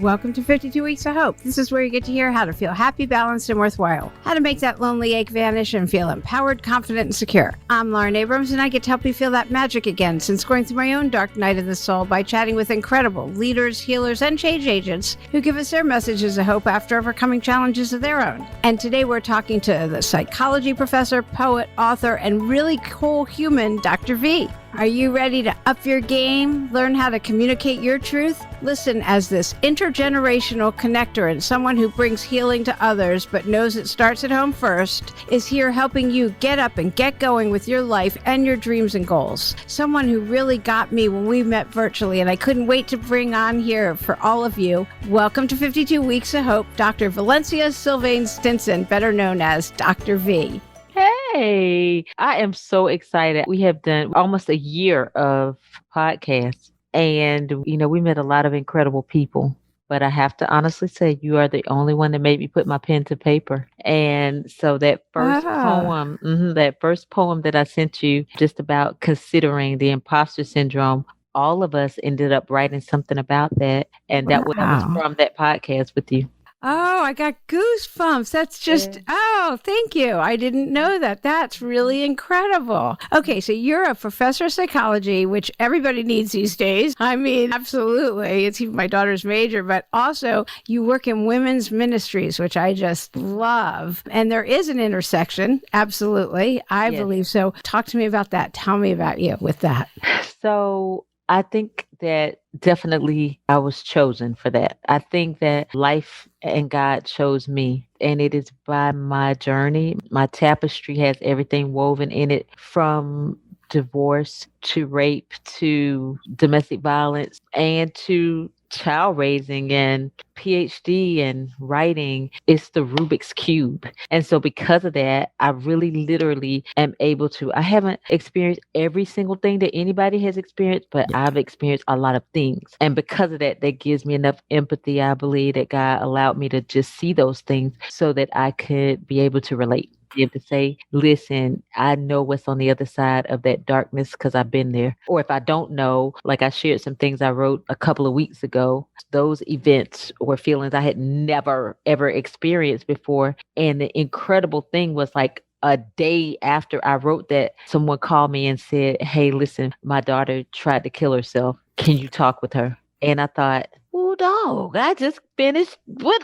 Welcome to 52 Weeks of Hope. This is where you get to hear how to feel happy, balanced, and worthwhile. How to make that lonely ache vanish and feel empowered, confident, and secure. I'm Lauren Abrams, and I get to help you feel that magic again since going through my own dark night of the soul by chatting with incredible leaders, healers, and change agents who give us their messages of hope after overcoming challenges of their own. And today we're talking to the psychology professor, poet, author, and really cool human, Dr. V. Are you ready to up your game, learn how to communicate your truth? Listen as this intergenerational connector and someone who brings healing to others but knows it starts at home first is here helping you get up and get going with your life and your dreams and goals. Someone who really got me when we met virtually, and I couldn't wait to bring on here for all of you. Welcome to 52 Weeks of Hope, Dr. Valencia Sylvain Stinson, better known as Dr. V. Hey, I am so excited. We have done almost a year of podcasts and, we met a lot of incredible people. But I have to honestly say, you are the only one that made me put my pen to paper. And so that first poem that I sent you just about considering the imposter syndrome, all of us ended up writing something about that. And that was from that podcast with you. Oh, I got goosebumps. That's just, thank you. I didn't know that. That's really incredible. Okay, so you're a professor of psychology, which everybody needs these days. I mean, absolutely. It's even my daughter's major, but also you work in women's ministries, which I just love. And there is an intersection. Absolutely. I believe so. Talk to me about that. Tell me about you with that. So I think that definitely I was chosen for that. I think that life and God chose me, and it is by my journey. My tapestry has everything woven in it, from divorce to rape to domestic violence and to child raising and PhD and writing. It's the Rubik's Cube. And so because of that, I really literally am able to, I haven't experienced every single thing that anybody has experienced, but I've experienced a lot of things. And because of that, that gives me enough empathy. I believe that God allowed me to just see those things so that I could be able to relate. Be able to say, listen, I know what's on the other side of that darkness because I've been there. Or if I don't know, like I shared some things I wrote a couple of weeks ago, those events or feelings I had never, ever experienced before. And the incredible thing was, like, a day after I wrote that, someone called me and said, hey, listen, my daughter tried to kill herself. Can you talk with her? And I thought, oh, dog, I just finished with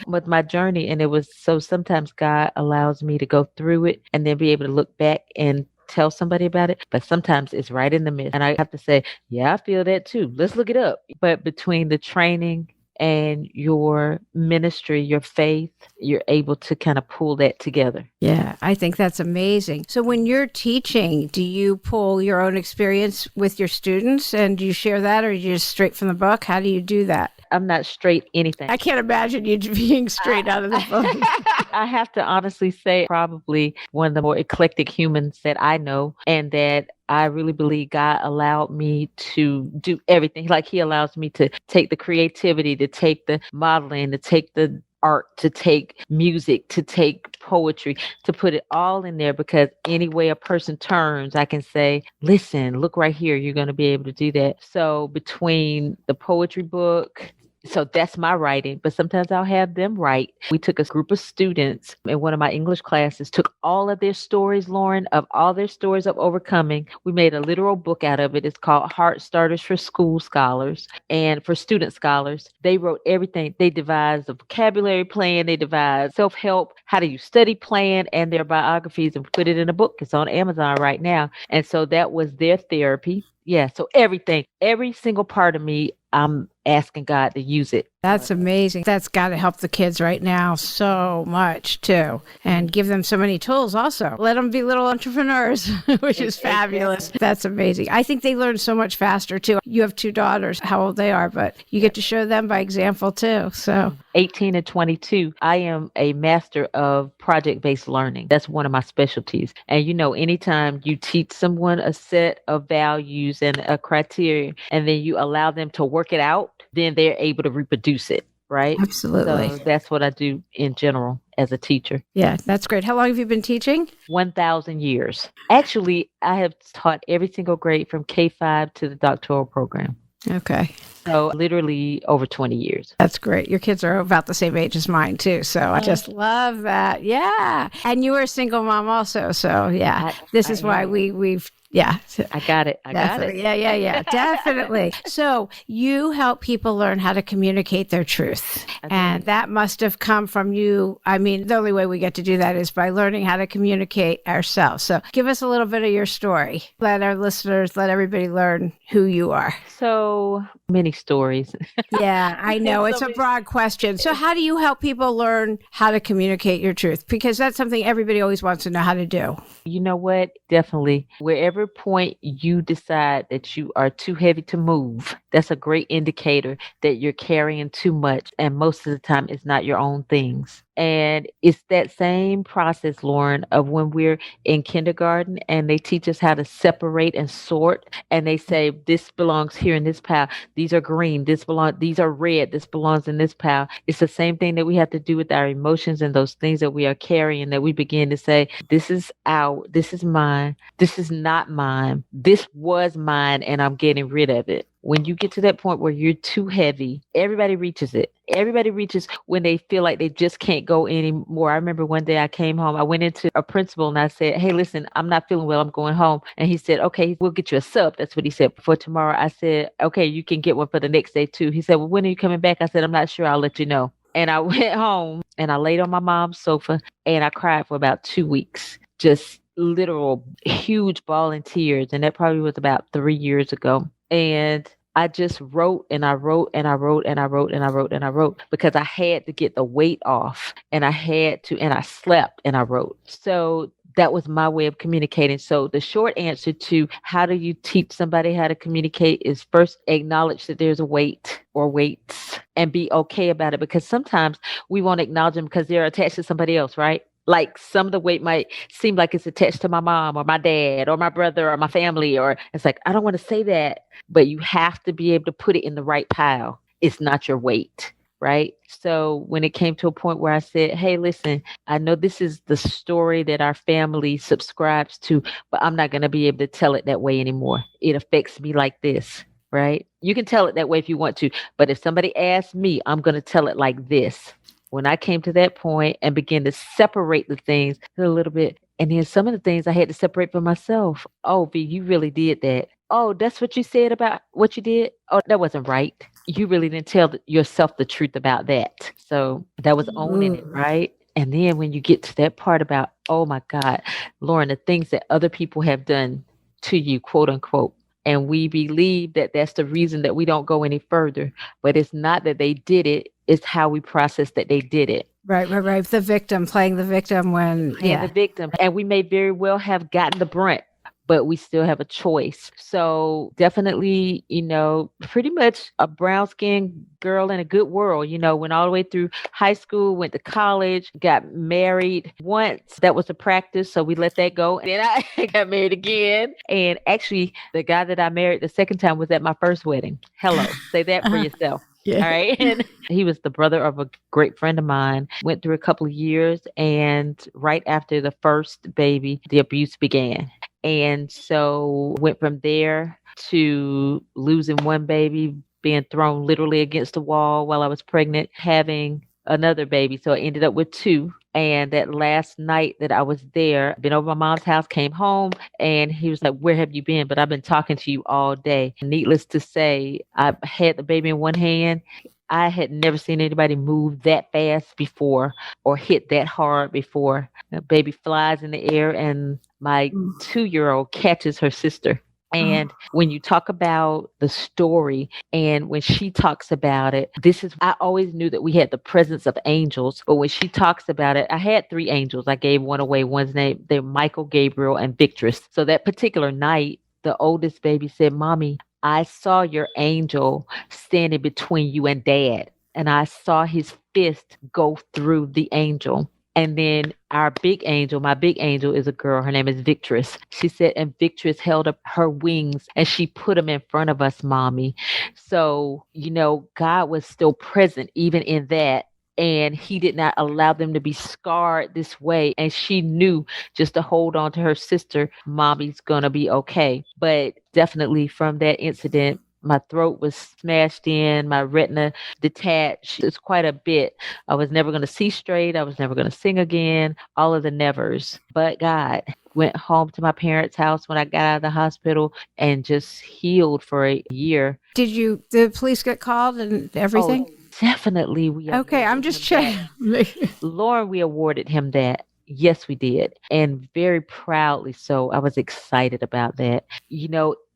with my journey. And it was, so sometimes God allows me to go through it and then be able to look back and tell somebody about it. But sometimes it's right in the midst. And I have to say, yeah, I feel that too. Let's look it up. But between the training and your ministry, your faith, you're able to kind of pull that together. Yeah, I think that's amazing. So when you're teaching, do you pull your own experience with your students and do you share that, or are you just straight from the book? How do you do that? I'm not straight anything. I can't imagine you being straight out of the book. I have to honestly say, probably one of the more eclectic humans that I know, and that I really believe God allowed me to do everything. Like, he allows me to take the creativity, to take the modeling, to take the art, to take music, to take poetry, to put it all in there, because any way a person turns, I can say, listen, look right here, you're going to be able to do that. So between the poetry book, so that's my writing, but sometimes I'll have them write. We took a group of students in one of my English classes, took all of their stories, Lauren, of all their stories of overcoming. We made a literal book out of it. It's called Heart Starters for School Scholars and for Student Scholars. They wrote everything. They devised a vocabulary plan. They devised self-help, how do you study plan, and their biographies, and put it in a book. It's on Amazon right now. And so that was their therapy. Yeah. So everything, every single part of me, I'm asking God to use it. That's amazing. That's got to help the kids right now so much too, and give them so many tools also. Let them be little entrepreneurs, which is fabulous. That's amazing. I think they learn so much faster too. You have 2 daughters, how old they are, but you get to show them by example too. So 18 and 22. I am a master of project-based learning. That's one of my specialties. And anytime you teach someone a set of values and a criteria, and then you allow them to work it out, then they're able to reproduce it, right? Absolutely. So that's what I do in general as a teacher. Yeah, that's great. How long have you been teaching? 1,000 years. Actually, I have taught every single grade from K-5 to the doctoral program. Okay. So literally over 20 years. That's great. Your kids are about the same age as mine too. So I Oh, just love that. Yeah. And you were a single mom also. So yeah, this I is why am. we've, yeah. I got it. I got it. Definitely. Yeah. Definitely. So you help people learn how to communicate their truth. I And do. that must have come from you. I mean, the only way we get to do that is by learning how to communicate ourselves. So give us a little bit of your story. Let our listeners, let everybody learn who you are. So many stories. Yeah, I know. It's So a many. broad question. So, how do you help people learn how to communicate your truth? Because that's something everybody always wants to know how to do. You know what? Definitely. Wherever point you decide that you are too heavy to move, that's a great indicator that you're carrying too much. And most of the time, it's not your own things. And it's that same process, Lauren, of when we're in kindergarten and they teach us how to separate and sort. And they say, this belongs here in this pile. These are green. These are red. This belongs in this pile. It's the same thing that we have to do with our emotions and those things that we are carrying, that we begin to say, this is this is mine. This is not mine. This was mine and I'm getting rid of it. When you get to that point where you're too heavy, everybody reaches it. Everybody reaches when they feel like they just can't go anymore. I remember one day I came home, I went into a principal and I said, hey, listen, I'm not feeling well. I'm going home. And he said, okay, we'll get you a sub. That's what he said for tomorrow. I said, okay, you can get one for the next day too. He said, well, when are you coming back? I said, I'm not sure. I'll let you know. And I went home and I laid on my mom's sofa and I cried for about 2 weeks. Just literal huge bawling tears. And that probably was about 3 years ago. And I just wrote and I wrote and I wrote and I wrote and I wrote and I wrote because I had to get the weight off and and I slept and I wrote. So that was my way of communicating. So the short answer to how do you teach somebody how to communicate is first acknowledge that there's a weight or weights and be okay about it, because sometimes we won't acknowledge them because they're attached to somebody else, right? Like some of the weight might seem like it's attached to my mom or my dad or my brother or my family, or it's like, I don't want to say that, but you have to be able to put it in the right pile. It's not your weight, right? So when it came to a point where I said, hey, listen, I know this is the story that our family subscribes to, but I'm not going to be able to tell it that way anymore. It affects me like this, right? You can tell it that way if you want to, but if somebody asks me, I'm going to tell it like this. When I came to that point and began to separate the things a little bit, and then some of the things I had to separate for myself. Oh, V, you really did that. Oh, that's what you said about what you did? Oh, that wasn't right. You really didn't tell yourself the truth about that. So that was owning it, Ooh. right? And then when you get to that part about, oh my God, Lauren, the things that other people have done to you, quote unquote, and we believe that that's the reason that we don't go any further. But it's not that they did it, it's how we process that they did it. Right. The victim, playing the victim when, Playing the yeah. victim. And we may very well have gotten the brunt, but we still have a choice. So definitely, pretty much a brown skinned girl in a good world, went all the way through high school, went to college, got married once. That was a practice. So we let that go. And then I got married again. And actually, the guy that I married the second time was at my first wedding. Hello. Say that for Uh-huh. yourself. Yeah. All right. And he was the brother of a great friend of mine. Went through a couple of years. And right after the first baby, the abuse began. And so went from there to losing one baby, being thrown literally against the wall while I was pregnant, having another baby. So I ended up with two. And that last night that I was there, been over my mom's house, came home, and he was like, where have you been? But I've been talking to you all day. Needless to say, I had the baby in one hand. I had never seen anybody move that fast before or hit that hard before. The baby flies in the air and my 2-year-old catches her sister. And when you talk about the story and when she talks about it, I always knew that we had the presence of angels. But when she talks about it, I had 3 angels. I gave one away. One's name, they're Michael, Gabriel, and Victrous. So that particular night, the oldest baby said, Mommy, I saw your angel standing between you and Dad. And I saw his fist go through the angel. And then our big angel, my big angel is a girl. Her name is Victrous. She said, and Victrous held up her wings and she put them in front of us, Mommy. So, God was still present even in that. And he did not allow them to be scarred this way. And she knew just to hold on to her sister, Mommy's going to be okay. But definitely from that incident, My throat was smashed in, my retina detached. It's quite a bit. I was never going to see straight. I was never going to sing again. All of the nevers. But God, went home to my parents' house when I got out of the hospital and just healed for a year. Did the police get called and Oh, everything? definitely we Okay, I'm awarded just him that. checking. Lauren, we awarded him that. Yes, we did. And very proudly so. I was excited about that.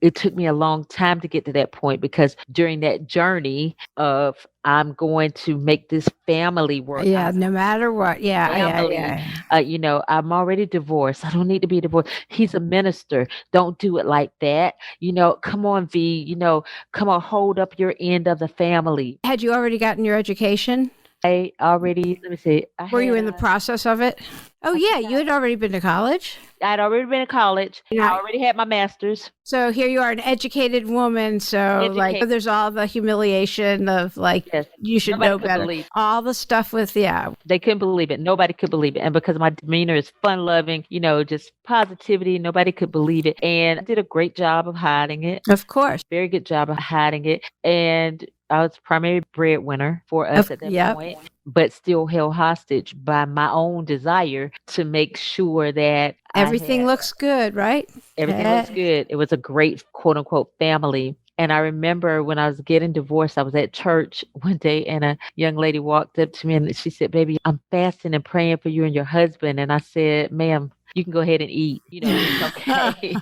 It took me a long time to get to that point because during that journey of I'm going to make this family work. Yeah, no matter what. Yeah, yeah, Family. yeah. I'm already divorced. I don't need to be divorced. He's a minister. Don't do it like that. Come on, V. Come on, hold up your end of the family. Had you already gotten your education? I already, let me see. Were you in the process of it? Oh, yeah, you had already been to college. I'd already been in college. Yeah. I already had my master's. So here you are, an educated woman. So there's all the humiliation of Yes. you should Nobody know could better. believe. All the stuff with, They couldn't believe it. Nobody could believe it. And because my demeanor is fun loving, just positivity, nobody could believe it. And I did a great job of hiding it. Of course. Very good job of hiding it. And I was primary breadwinner for us at that point, but still held hostage by my own desire to make sure that everything looks good, right? Everything looks good. It was a great quote unquote family. And I remember when I was getting divorced, I was at church one day and a young lady walked up to me and she said, "Baby, I'm fasting and praying for you and your husband." And I said, "Ma'am, you can go ahead and eat. It's okay."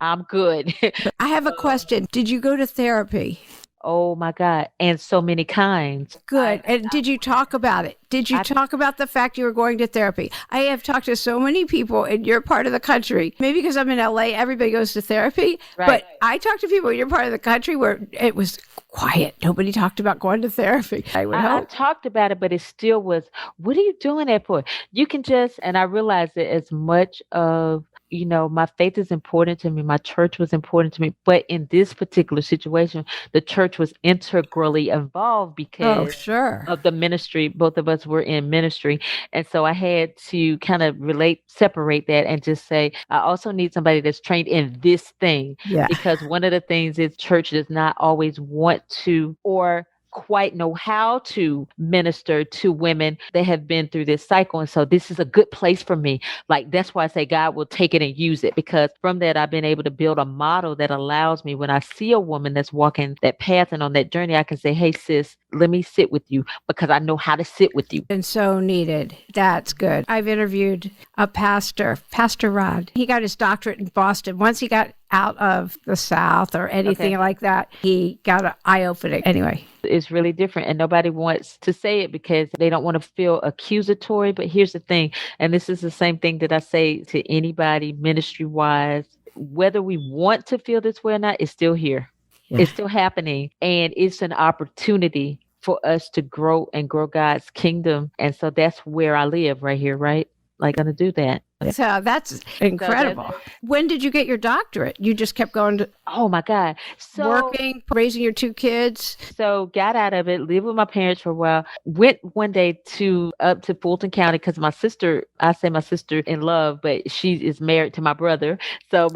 I'm good. I have a question. Did you go to therapy? Oh my God. And so many kinds. Good. And did you talk about it? Did you talk about the fact you were going to therapy? I have talked to so many people in your part of the country. Maybe because I'm in LA, everybody goes to therapy. Right. But I talked to people in your part of the country where it was quiet. Nobody talked about going to therapy. I talked about it, but it still was, what are you doing that for? You can just, and I realized that as much of my faith is important to me. My church was important to me. But in this particular situation, the church was integrally involved because of the ministry. Both of us were in ministry. And so I had to kind of separate that and just say, I also need somebody that's trained in this thing. Yeah. Because one of the things is church does not always want to or quite know how to minister to women that have been through this cycle. And so this is a good place for me. Like, that's why I say God will take it and use it, because from that, I've been able to build a model that allows me, when I see a woman that's walking that path and on that journey, I can say, "Hey, sis, let me sit with you," because I know how to sit with you. And so needed. That's good. I've interviewed a pastor, Pastor Rod. He got his doctorate in Boston. Once he got out of the South or anything like that, he got an eye-opening. Anyway. It's really different, and nobody wants to say it because they don't want to feel accusatory. But here's the thing, and this is the same thing that I say to anybody ministry-wise, whether we want to feel this way or not, it's still here. Yeah. It's still happening, and it's an opportunity for us to grow and grow God's kingdom. And so that's where I live right here, right? Like, gonna do that. So that's incredible. When did you get your doctorate? You just kept going to... Oh my God. So working, raising your two kids. So got out of it, lived with my parents for a while, went one day up to Fulton County because my sister, I say my sister in love, but she is married to my brother. So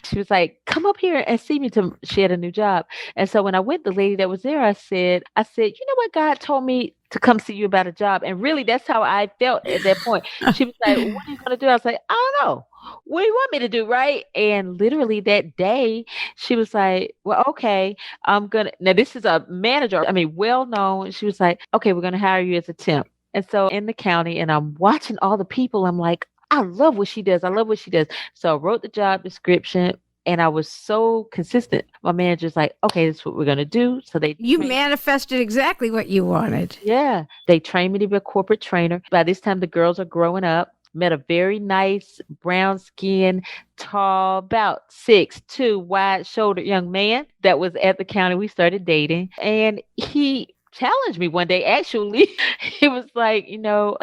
she was like, "Come up here and see me." She had a new job. And so when I went, the lady that was there, I said, "You know what? God told me to come see you about a job." And really, that's how I felt at that point. She was like, "What are you going to do?" I was like, "I don't know. What do you want me to do?" Right. And literally that day, she was like, "Well, okay, now this is a manager, well known." She was like, "Okay, we're going to hire you as a temp." And so in the county, and I'm watching all the people, I'm like, I love what she does. I love what she does. So I wrote the job description. And I was so consistent. My manager's like, "Okay, this is what we're going to do." So you manifested exactly what you wanted. Yeah. They trained me to be a corporate trainer. By this time, the girls are growing up. Met a very nice, brown skin, tall, about 6'2", wide-shouldered young man that was at the county. We started dating. And he challenged me one day. Actually, he was like,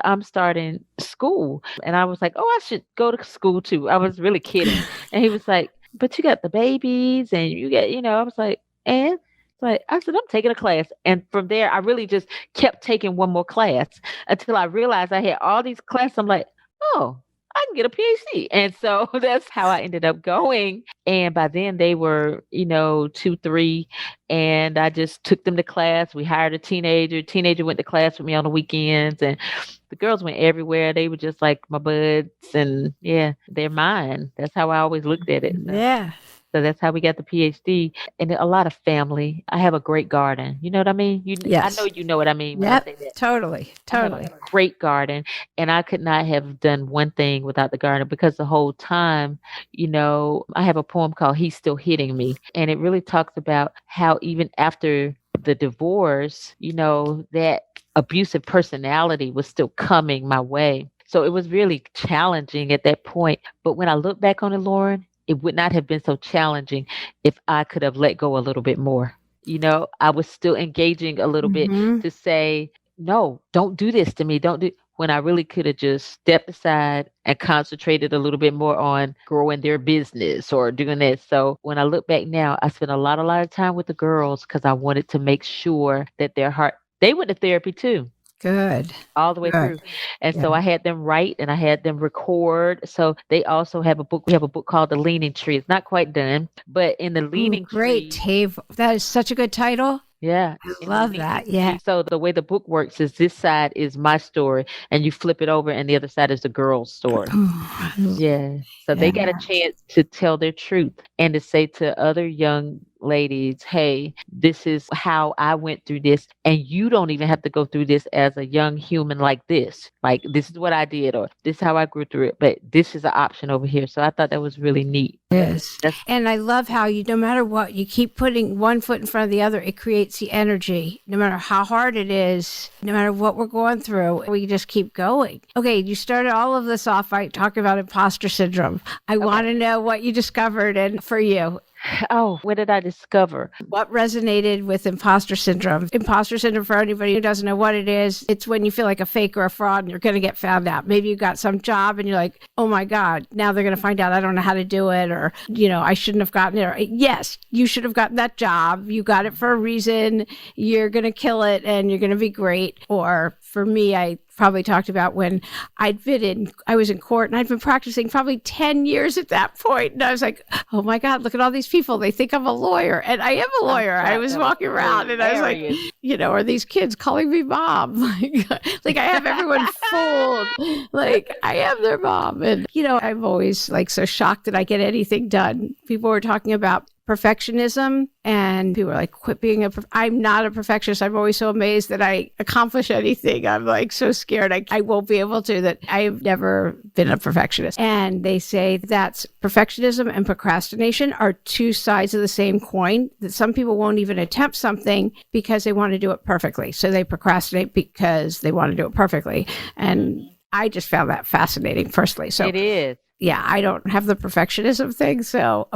"I'm starting school." And I was like, "Oh, I should go to school too." I was really kidding. And he was like, "But you got the babies and you got, I was like, "And?" I said, "I'm taking a class." And from there, I really just kept taking one more class until I realized I had all these classes. I'm like, "Oh, I can get a PhD. And so that's how I ended up going. And by then they were, 2, 3. And I just took them to class. We hired a teenager. Teenager went to class with me on the weekends. And the girls went everywhere. They were just like my buds. And yeah, they're mine. That's how I always looked at it. Yeah. So that's how we got the PhD. And a lot of family. I have a great garden. You know what I mean? Yes. I know you know what I mean when I say that. Totally. I have a great garden, and I could not have done one thing without the garden because the whole time, I have a poem called He's Still Hitting Me. And it really talks about how even after the divorce, that abusive personality was still coming my way. So it was really challenging at that point. But when I look back on it, Lauren, it would not have been so challenging if I could have let go a little bit more. I was still engaging a little bit to say, no, don't do this to me. Don't do, when I really could have just stepped aside and concentrated a little bit more on growing their business or doing that. So when I look back now, I spent a lot of time with the girls because I wanted to make sure that their heart, they went to therapy too. Good. All the way through. And so I had them write and I had them record. So they also have a book. We have a book called The Leaning Tree. It's not quite done, but in The Leaning Tree. Great, Tave. That is such a good title. Yeah. I love that. Yeah. So the way the book works is this side is my story and you flip it over and the other side is the girl's story. Yeah. So they got a chance to tell their truth and to say to other young ladies, hey, this is how I went through this. And you don't even have to go through this as a young human like this. Like, this is what I did, or this is how I grew through it. But this is an option over here. So I thought that was really neat. Yes. And I love how no matter what, you keep putting one foot in front of the other. It creates the energy. No matter how hard it is, no matter what we're going through, we just keep going. Okay, you started all of this off by talking about imposter syndrome. I want to know what you discovered and for you. Oh, what did I discover? What resonated with imposter syndrome? Imposter syndrome, for anybody who doesn't know what it is, it's when you feel like a fake or a fraud and you're going to get found out. Maybe you got some job and you're like, oh my God, now they're going to find out I don't know how to do it, or, I shouldn't have gotten it. Or, yes, you should have gotten that job. You got it for a reason. You're going to kill it and you're going to be great. Or for me, I probably talked about when I was in court and I'd been practicing probably 10 years at that point. And I was like, oh my God, look at all these people. They think I'm a lawyer. And I am a lawyer. I was walking around and I was like, are these kids calling me mom? Like I have everyone fooled. Like I am their mom. And, I'm always so shocked that I get anything done. People were talking about perfectionism and people are like, quit being I'm not a perfectionist. I'm always so amazed that I accomplish anything. I'm so scared I won't be able to, that I've never been a perfectionist. And they say that's perfectionism and procrastination are two sides of the same coin, that some people won't even attempt something because they want to do it perfectly. So they procrastinate because they want to do it perfectly. And I just found that fascinating personally. So it is. Yeah, I don't have the perfectionism thing,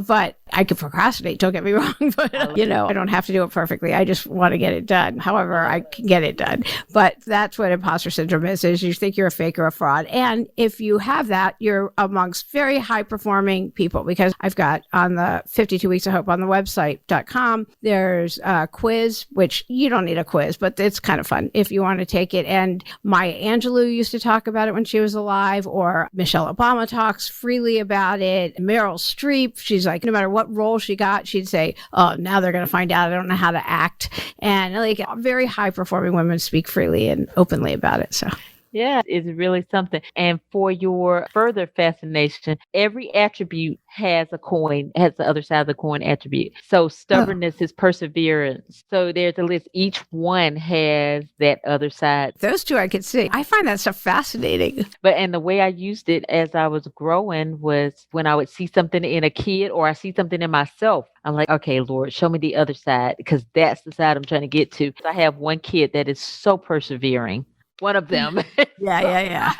but I can procrastinate, don't get me wrong, but, I don't have to do it perfectly. I just want to get it done. However, I can get it done. But that's what imposter syndrome is you think you're a fake or a fraud. And if you have that, you're amongst very high-performing people, because I've got on the 52 Weeks of Hope on the website.com, there's a quiz, which you don't need a quiz, but it's kind of fun if you want to take it. And Maya Angelou used to talk about it when she was alive, or Michelle Obama talks freely about it. Meryl Streep, she's like, no matter what role she got, she'd say, oh, now they're going to find out I don't know how to act. And very high performing women speak freely and openly about it. So yeah, it's really something. And for your further fascination, every attribute has the other side of the coin attribute. So stubbornness is perseverance. So there's a list. Each one has that other side. Those two I could see. I find that stuff fascinating. And the way I used it as I was growing was when I would see something in a kid or I see something in myself. I'm like, okay, Lord, show me the other side, because that's the side I'm trying to get to. I have one kid that is so persevering. One of them. Yeah.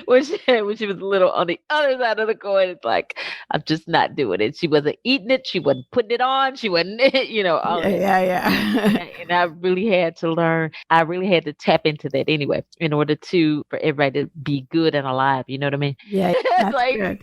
when she was little, on the other side of the coin, it's like, I'm just not doing it. She wasn't eating it. She wasn't putting it on. She wasn't, all that. Yeah. And I really had to learn. I really had to tap into that anyway, in order for everybody to be good and alive. You know what I mean? Yeah. That's like, good.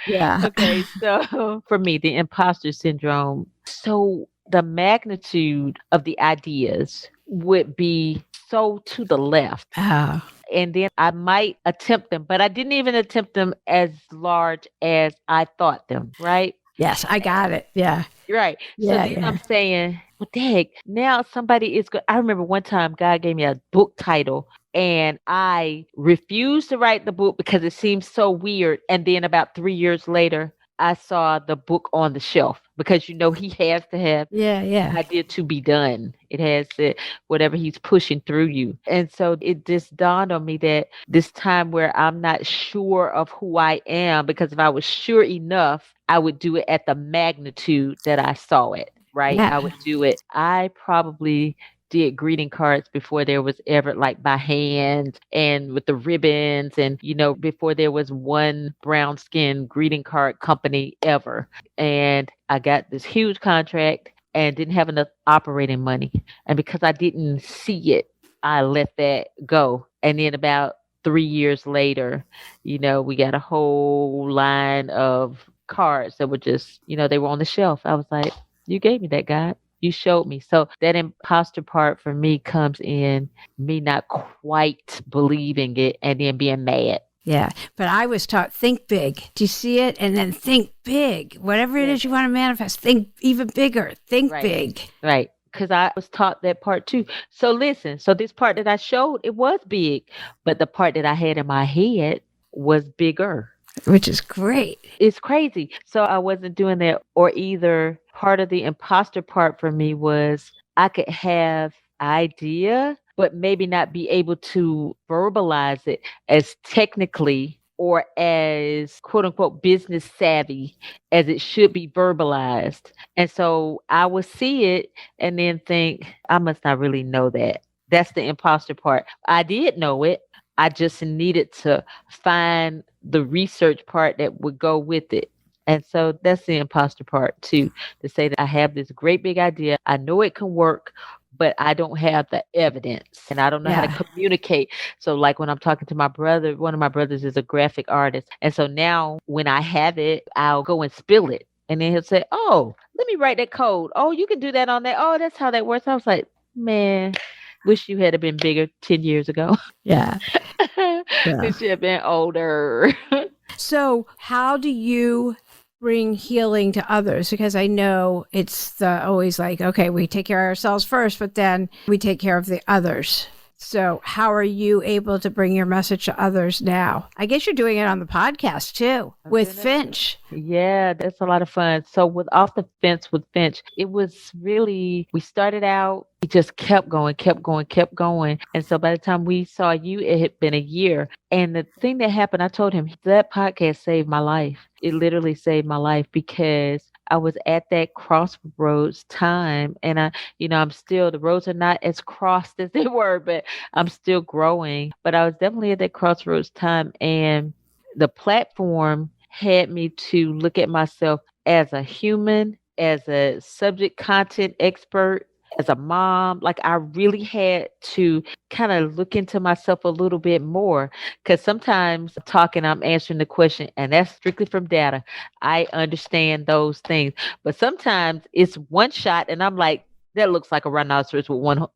Yeah. Okay. So for me, the imposter syndrome. So the magnitude of the ideas would be so to the left. Oh. And then I might attempt them, but I didn't even attempt them as large as I thought them, right? Yes, I got it. Yeah. Right. So Yeah. then Yeah. I'm saying, well, dang, now somebody is good. I remember one time God gave me a book title and I refused to write the book because it seemed so weird. And then about 3 years later, I saw the book on the shelf because he has to have Yeah. Yeah. idea to be done. It has to, whatever he's pushing through you. And so it just dawned on me that this time where I'm not sure of who I am, because if I was sure enough, I would do it at the magnitude that I saw it, right? Yeah. I would do it. I probably did greeting cards before there was ever like by hand and with the ribbons and before there was one brown skin greeting card company ever. And I got this huge contract and didn't have enough operating money. And because I didn't see it, I let that go. And then about 3 years later, we got a whole line of cards that were just, they were on the shelf. I was like, you gave me that, God. You showed me. So that imposter part for me comes in me not quite believing it and then being mad. Yeah. But I was taught, think big. Do you see it? And then think big. Whatever it is you want to manifest, think even bigger. Think big. Right. Because I was taught that part too. So listen, so this part that I showed, it was big, but the part that I had in my head was bigger. Which is great. It's crazy. So I wasn't doing that. Or either part of the imposter part for me was I could have idea, but maybe not be able to verbalize it as technically or as quote unquote business savvy as it should be verbalized. And so I would see it and then think, I must not really know that. That's the imposter part. I did know it. I just needed to find the research part that would go with it. And so that's the imposter part too, to say that I have this great big idea. I know it can work, but I don't have the evidence and I don't know how to communicate. So like when I'm talking to my brother, one of my brothers is a graphic artist. And so now when I have it, I'll go and spill it. And then he'll say, oh, let me write that code. Oh, you can do that on that. Oh, that's how that works. I was like, man, wish you had been bigger 10 years ago. Yeah. You should have been older. So how do you bring healing to others? Because I know it's always like, okay, we take care of ourselves first, but then we take care of the others. So how are you able to bring your message to others now? I guess you're doing it on the podcast too, with Finch. Yeah, that's a lot of fun. So with Off the Fence with Finch, it was really, we started out, we just kept going. And so by the time we saw you, it had been a year. And the thing that happened, I told him, that podcast saved my life. It literally saved my life because I was at that crossroads time and I'm still, the roads are not as crossed as they were, but I'm still growing. But I was definitely at that crossroads time and the platform had me to look at myself as a human, as a subject content expert, as a mom. Like I really had to kind of look into myself a little bit more because sometimes talking, I'm answering the question and that's strictly from data. I understand those things, but sometimes it's one shot and I'm like, that looks like a rhinoceros with one,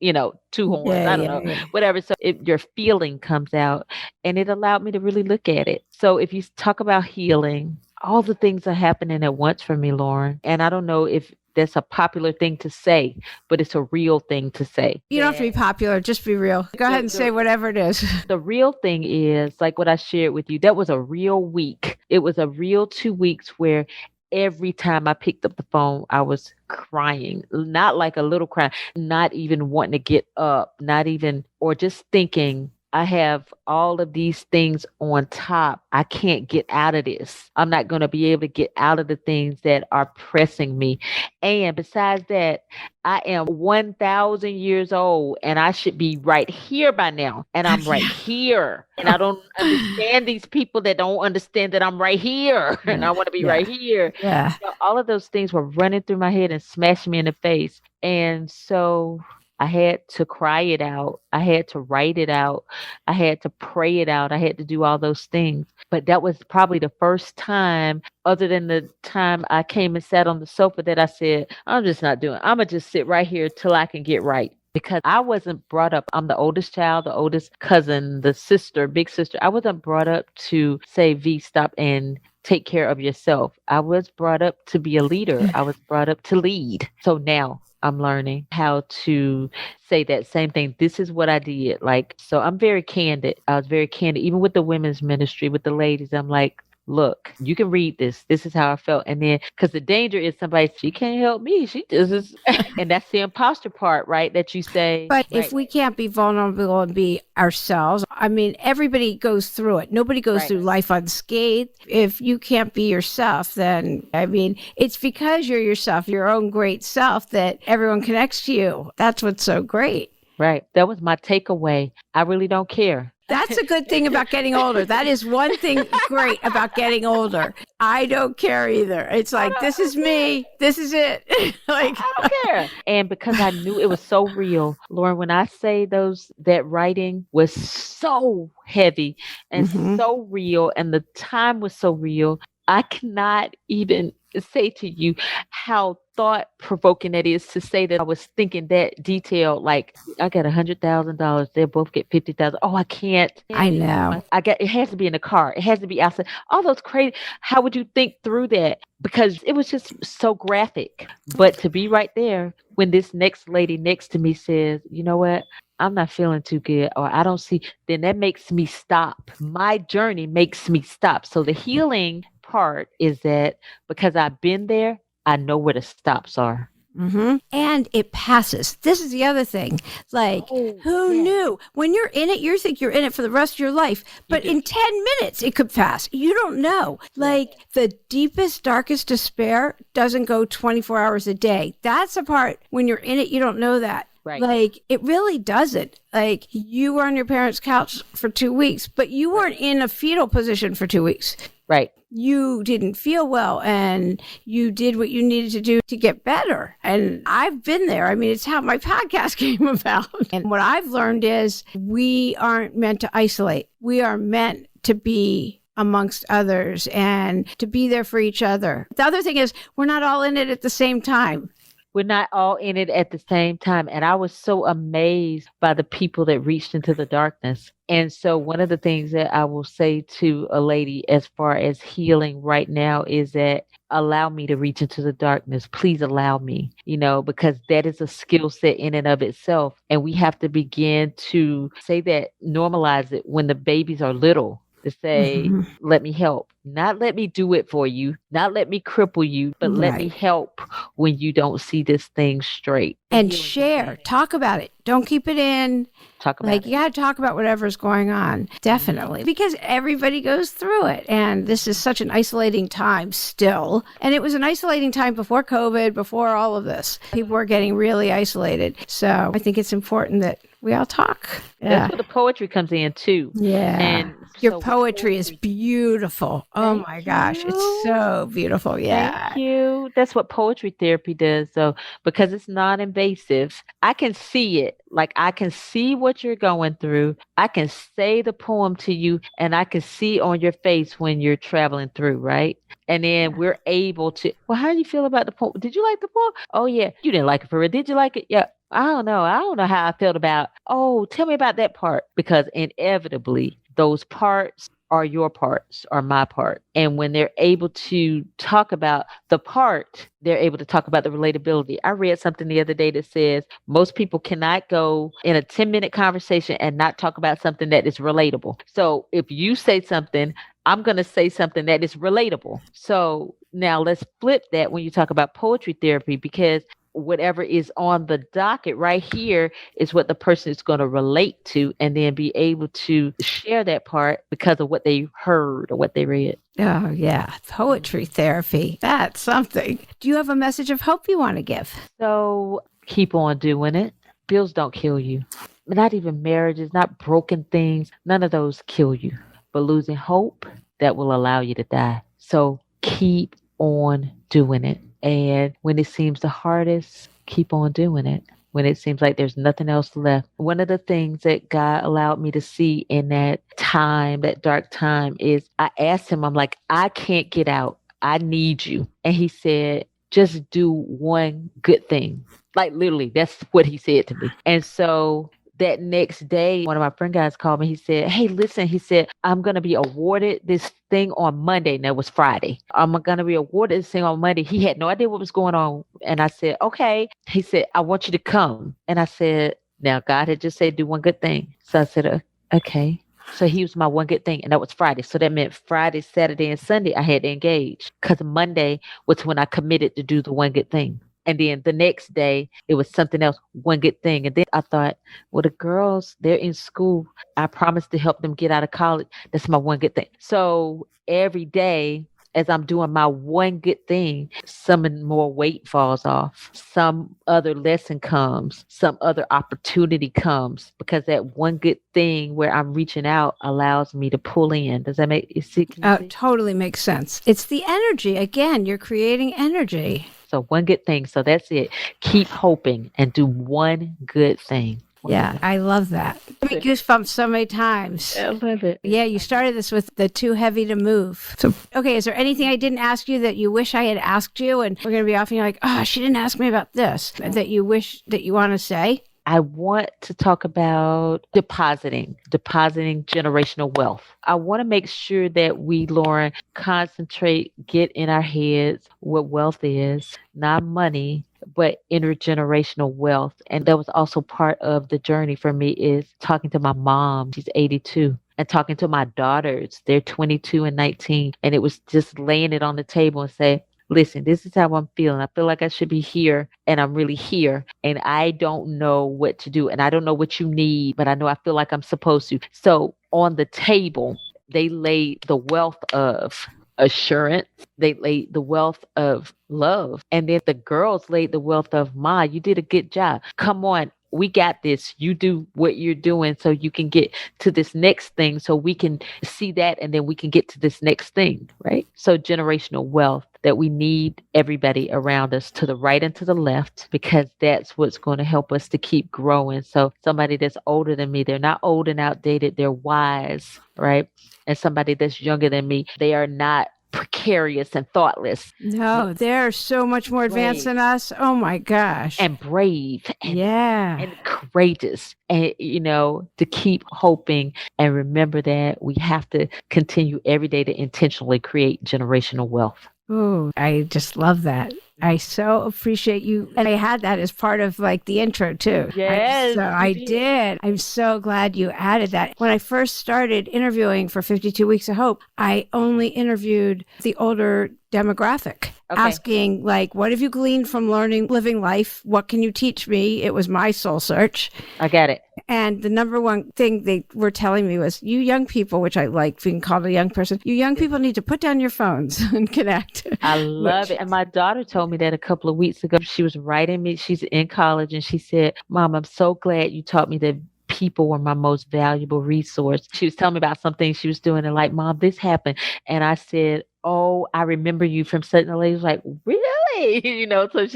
two horns. I don't know, whatever. So your feeling comes out and it allowed me to really look at it. So if you talk about healing, all the things are happening at once for me, Lauren. And I don't know if that's a popular thing to say, but it's a real thing to say. You don't have to be popular, just be real. Go ahead and say whatever it is. The real thing is, like what I shared with you, that was a real week. It was a real 2 weeks where every time I picked up the phone, I was crying, not like a little cry, not even wanting to get up, not even, or just thinking, I have all of these things on top. I can't get out of this. I'm not going to be able to get out of the things that are pressing me. And besides that, I am 1,000 years old and I should be right here by now. And I'm right here. And I don't understand these people that don't understand that I'm right here. And I want to be right here. Yeah. So all of those things were running through my head and smashing me in the face. And so I had to cry it out. I had to write it out. I had to pray it out. I had to do all those things. But that was probably the first time, other than the time I came and sat on the sofa, that I said, I'm just not doing it. I'm going to just sit right here till I can get right. because I wasn't brought up. I'm the oldest child, the oldest cousin, the sister, big sister. I wasn't brought up to say, V, stop and take care of yourself. I was brought up to be a leader. I was brought up to lead. So now I'm learning how to say that same thing. This is what I did. Like, so I'm very candid. I was very candid, even with the women's ministry, with the ladies. I'm like, look, you can read this. This is how I felt. And then, because the danger is somebody, she can't help me. She just is. And that's the imposter part, right? That you say. But right. if we can't be vulnerable and be ourselves, I mean, everybody goes through it. Nobody goes Right. through life unscathed. If you can't be yourself, then, I mean, it's because you're yourself, your own great self, that everyone connects to you. That's what's so great. Right. That was my takeaway. I really don't care. That's a good thing about getting older. That is one thing great about getting older. I don't care either. It's like, this is me. This is it. Like, I don't care. And because I knew it was so real, Lauren, when I say that writing was so heavy and Mhm. so real, and the time was so real, I cannot even say to you how thought provoking that is to say that I was thinking that detailed. Like, I got $100,000. They'll both get 50,000. Oh, I can't. I know. It has to be in the car. It has to be outside. All those crazy. How would you think through that? Because it was just so graphic. But to be right there when this next lady next to me says, you know what? I'm not feeling too good, or I don't see, then that makes me stop. My journey makes me stop. So the healing part is that because I've been there, I know where the stops are. Mm-hmm. And it passes. This is the other thing. Like, who knew? When you're in it, you think you're in it for the rest of your life. But in 10 minutes, it could pass. You don't know. Like, the deepest, darkest despair doesn't go 24 hours a day. That's the part when you're in it, you don't know that. Right. Like, it really doesn't. Like, you were on your parents' couch for 2 weeks, but you weren't in a fetal position for 2 weeks. Right. You didn't feel well, and you did what you needed to do to get better. And I've been there. I mean, it's how my podcast came about. And what I've learned is we aren't meant to isolate. We are meant to be amongst others and to be there for each other. The other thing is we're not all in it at the same time. We're not all in it at the same time. And I was so amazed by the people that reached into the darkness. And so one of the things that I will say to a lady as far as healing right now is that allow me to reach into the darkness. Please allow me, because that is a skill set in and of itself. And we have to begin to say that, normalize it when the babies are little. To say, let me help. Not let me do it for you. Not let me cripple you, but let me help when you don't see this thing straight. And share. Talk about it. Don't keep it in. Talk about it. You got to talk about whatever's going on. Definitely. Because everybody goes through it. And this is such an isolating time still. And it was an isolating time before COVID, before all of this. People were getting really isolated. So I think it's important that we all talk. That's where the poetry comes in too. Yeah. And your poetry is beautiful. Oh my gosh. It's so beautiful. Yeah. Thank you. That's what poetry therapy does. So because it's non-invasive, I can see it. Like, I can see what you're going through. I can say the poem to you, and I can see on your face when you're traveling through, right? And then we're able to, well, how do you feel about the poem? Did you like the poem? Oh yeah. You didn't like it for real. Did you like it? Yeah. I don't know. I don't know how I felt about, tell me about that part. Because inevitably those parts are your parts, are my part. And when they're able to talk about the part, they're able to talk about the relatability. I read something the other day that says most people cannot go in a 10-minute conversation and not talk about something that is relatable. So if you say something, I'm going to say something that is relatable. So now let's flip that when you talk about poetry therapy, because whatever is on the docket right here is what the person is going to relate to, and then be able to share that part because of what they heard or what they read. Oh, yeah. Poetry therapy. That's something. Do you have a message of hope you want to give? So keep on doing it. Bills don't kill you. Not even marriages, not broken things. None of those kill you. But losing hope, that will allow you to die. So keep on doing it. And when it seems the hardest, keep on doing it. When it seems like there's nothing else left. One of the things that God allowed me to see in that time, that dark time, is I asked him, I'm like, I can't get out. I need you. And he said, just do one good thing. Like literally, that's what he said to me. And so that next day, one of my friend guys called me. He said, hey, listen, he said, I'm going to be awarded this thing on Monday. And that was Friday. I'm going to be awarded this thing on Monday. He had no idea what was going on. And I said, okay. He said, I want you to come. And I said, now God had just said, do one good thing. So I said, okay. So he was my one good thing. And that was Friday. So that meant Friday, Saturday, and Sunday, I had to engage. Because Monday was when I committed to do the one good thing. And then the next day, it was something else, one good thing. And then I thought, well, the girls, they're in school. I promised to help them get out of college. That's my one good thing. So every day, as I'm doing my one good thing, some more weight falls off. Some other lesson comes. Some other opportunity comes, because that one good thing where I'm reaching out allows me to pull in. Does that make sense? Totally makes sense. It's the energy. Again, you're creating energy. So one good thing. So that's it. Keep hoping and do one good thing. Yeah, I love that. I goosebumps so many times. I love it. Yeah, you started this with the too heavy to move. So, okay, is there anything I didn't ask you that you wish I had asked you? And we're going to be off and you're like, oh, she didn't ask me about this, that you wish that you want to say? I want to talk about depositing generational wealth. I want to make sure that we, Lauren, concentrate, get in our heads what wealth is, not money, but intergenerational wealth. And that was also part of the journey for me, is talking to my mom. She's 82. And talking to my daughters. They're 22 and 19. And it was just laying it on the table and say, listen, this is how I'm feeling. I feel like I should be here, and I'm really here, and I don't know what to do, and I don't know what you need, but I know I feel like I'm supposed to. So on the table, they laid the wealth of assurance. They laid the wealth of love. And then the girls laid the wealth of, Ma, you did a good job. Come on. We got this. You do what you're doing so you can get to this next thing, so we can see that, and then we can get to this next thing, right? So generational wealth, that we need everybody around us to the right and to the left, because that's what's going to help us to keep growing. So somebody that's older than me, they're not old and outdated, they're wise, right? And somebody that's younger than me, they are not precarious and thoughtless. No, they're so much more advanced than us. Oh my gosh. And brave. And, yeah. And courageous. And, to keep hoping and remember that we have to continue every day to intentionally create generational wealth. Oh, I just love that. I so appreciate you. And I had that as part of the intro too. Yes. I did. I'm so glad you added that. When I first started interviewing for 52 Weeks of Hope, I only interviewed the older demographic, asking what have you gleaned from living life? What can you teach me? It was my soul search. I get it. And the number one thing they were telling me was, you young people, which I like being called a young person, you young people need to put down your phones and connect. I love it. And my daughter told me that a couple of weeks ago. She was writing me. She's in college, and she said, Mom, I'm so glad you taught me that people were my most valuable resource. She was telling me about something she was doing, and Mom, this happened. And I said, oh, I remember you from certain ladies. Like, really? So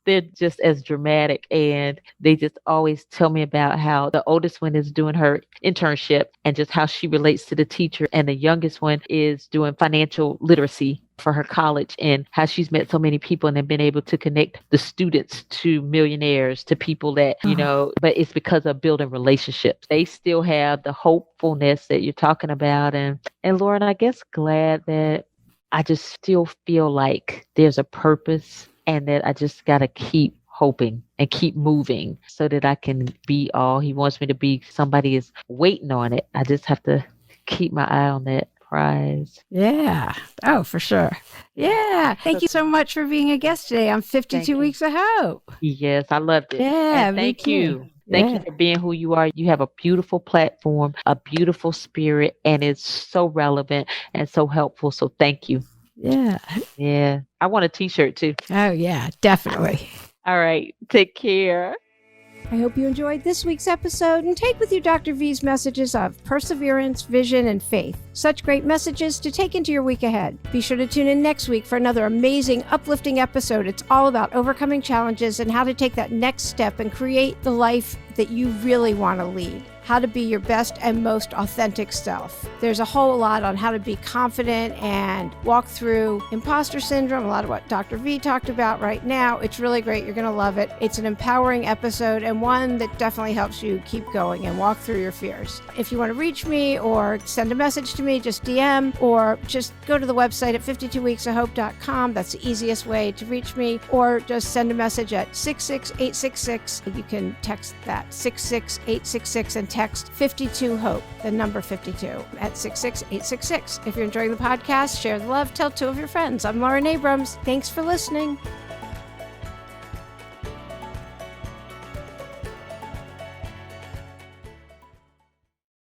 they're just as dramatic. And they just always tell me about how the oldest one is doing her internship and just how she relates to the teacher. And the youngest one is doing financial literacy for her college, and how she's met so many people and have been able to connect the students to millionaires, to people that, but it's because of building relationships. They still have the hopefulness that you're talking about. And Lauren, I guess glad that I just still feel like there's a purpose, and that I just got to keep hoping and keep moving so that I can be all He wants me to be. Somebody is waiting on it. I just have to keep my eye on that prize. Yeah. Oh, for sure. Yeah. Thank you so much for being a guest today on 52 Weeks of Hope. Yes, I loved it. Yeah. And thank you. Thank you for being who you are. You have a beautiful platform, a beautiful spirit, and it's so relevant and so helpful. So thank you. Yeah. Yeah. I want a t-shirt too. Oh, yeah, definitely. All right. Take care. I hope you enjoyed this week's episode and take with you Dr. V's messages of perseverance, vision, and faith. Such great messages to take into your week ahead. Be sure to tune in next week for another amazing, uplifting episode. It's all about overcoming challenges and how to take that next step and create the life that you really want to lead. how to be your best and most authentic self. There's a whole lot on how to be confident and walk through imposter syndrome, a lot of what Dr. V talked about right now. It's really great. You're going to love it. It's an empowering episode and one that definitely helps you keep going and walk through your fears. If you want to reach me or send a message to me, just DM or just go to the website at 52weeksofhope.com. That's the easiest way to reach me, or just send a message at 66866. You can text that 66866 and text 52HOPE, the number 52, at 66866. If you're enjoying the podcast, share the love, tell 2 of your friends. I'm Lauren Abrams. Thanks for listening.